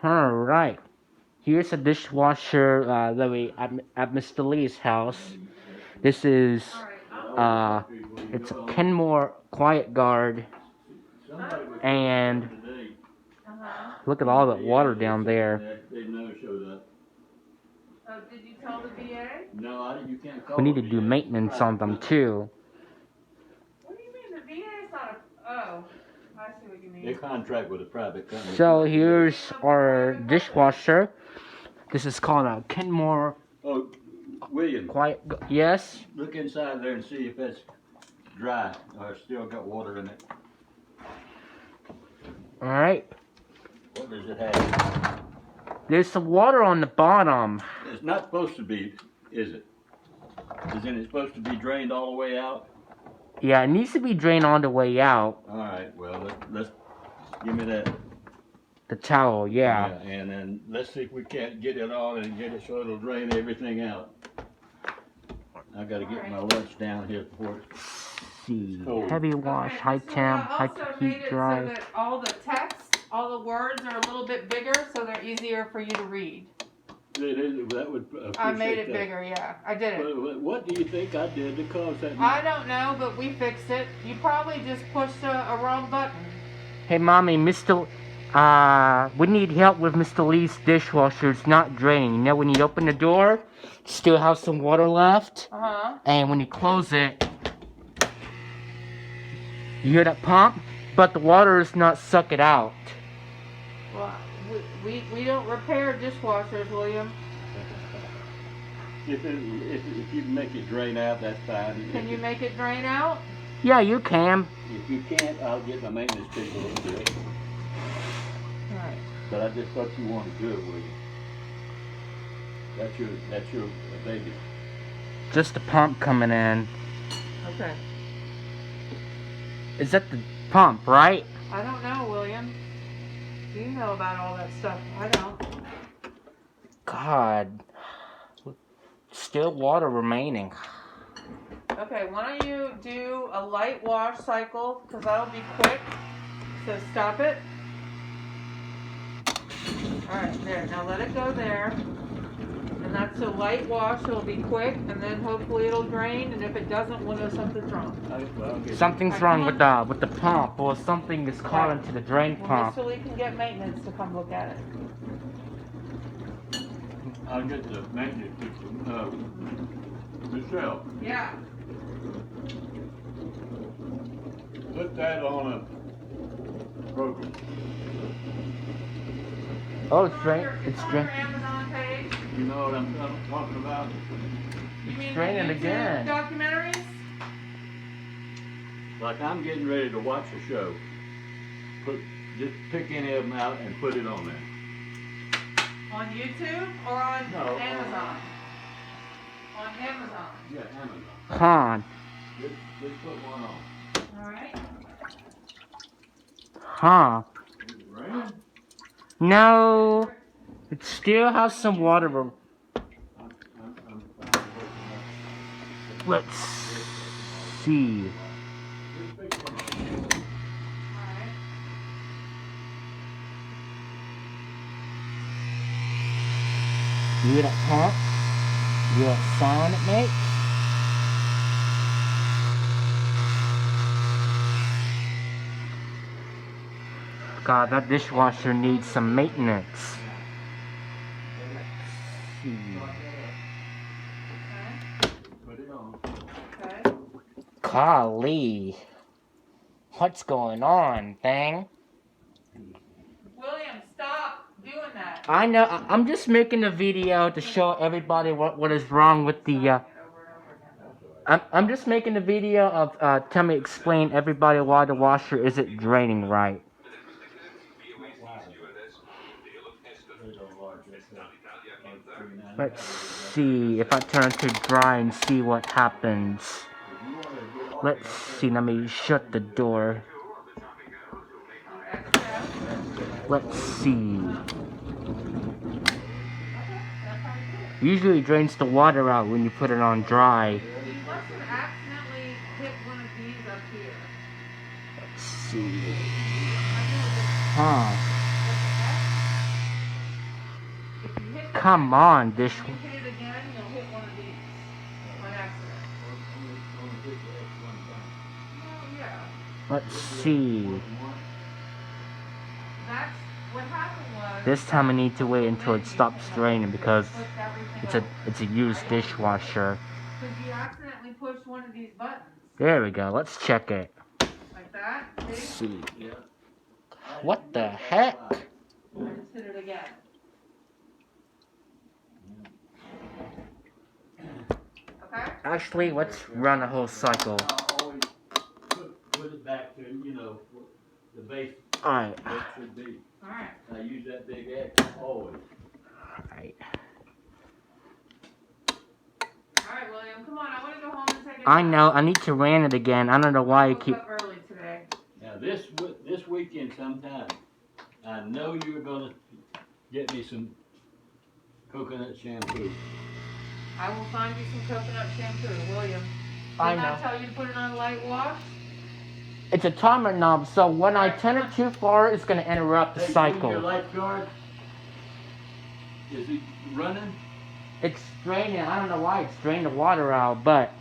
Alright. Here's a dishwasher that we at Mr. Lee's house. This is uh it's a Kenmore quiet guard, and look at all that water down there. So did you tell the VA? No, you can't call We need to do maintenance on them too. What do you mean the VA is not a... Oh, I see what you mean. They contract with a private company. So here's our dishwasher. This is called a Kenmore Oh, William, yes? look inside there and see if it's dry or still got water in it. Alright. What does it have? There's some water on the bottom. It's not supposed to be, is it? Isn't it supposed to be drained all the way out? Yeah, it needs to be drained on the way out. All right, well, let's give me that. The towel, yeah. And then let's see if we can't get it on and get it so it'll drain everything out. I got to get my lunch down here before it's See, cold. heavy wash, high temp, high heat, dry. So that all the text, all the words are a little bit bigger, so they're easier for you to read. That would I made it that. bigger, yeah. I did it. What do you think I did to cause that? I don't know, but we fixed it. You probably just pushed a wrong button. Hey, Mommy, we need help with Mr. Lee's dishwasher. It's not draining. You know, when you open the door, still have some water left. Uh-huh. And when you close it, you hear that pump? But the water is not sucking out. Well, we don't repair dishwashers, William. If you can make it drain out, that's fine. Can you make it drain out? Yeah, you can. If you can't, I'll get my maintenance people to do it. Alright. But I just thought you wanted to do it, William. That's your baby. Just the pump coming in. Okay. Is that the pump, right? I don't know, William. You know about all that stuff. I don't. God. Still water remaining. Okay, why don't you do a light wash cycle, because that'll be quick. So stop it. Alright, there. Now let it go there. And that's a light wash. It'll be quick, and then hopefully it'll drain. And if it doesn't, we'll know something's wrong. Something's wrong with the pump, or something is caught into the drain Well, pump. Mr. Lee can get maintenance to come look at it. I'll get the maintenance people. Michelle, Yeah. put that on a program. Oh, it's drain. It's on drain. your Amazon page. You know what I'm talking about? You mean draining the YouTube again. documentaries? Like I'm getting ready to watch a show. Just pick any of them out and put it on there. On YouTube or on No, Amazon? On Amazon. Yeah, Amazon. Con. Just put one on. Alright. Huh. Is it raining? No. It still has some water. I'm Let's see. just fix one. Alright. You hear that pump? You hear that sound it makes? God, that dishwasher needs some maintenance. Let's see. Put it on. Okay. Golly. What's going on, thing? William, stop doing that. I know, I'm just making a video to show everybody what is wrong with the, I'm just making a video of, explain everybody why the washer isn't draining right. Let's see if I turn to dry and see what happens. Let's see, let me shut the door. Let's see. Usually it drains the water out when you put it on dry. You must have accidentally hit one of these up here. Let's see. Huh. come on, If you hit it again, you'll hit one of these on accident. Well, yeah. Let's see. That's what happened was. This time I need to wait until it stops draining because Pushed everything it's over. a used dishwasher. Because you accidentally pushed one of these buttons. There we go. Let's check it. Like that. Let's See? see. Yeah. What the heck? I just hit it again. Okay? Actually, let's run a whole cycle. I always put it back to, you know, the base. Alright. It should be. Alright. I use that big X always. Alright. Alright, William, come on. I want to go home and take a I nap. know. I need to ran it again. I don't know why I you woke keep. up early today. Now this weekend sometime, I know you're gonna get me some coconut shampoo. I will find you some coconut shampoo, William. I Didn't I know. tell you to put it on light wash? It's a timer knob, so when I turn it too far, it's going to interrupt the Hey, Your cycle. lifeguard, is he running? It's draining. I don't know why it's drained the water out, but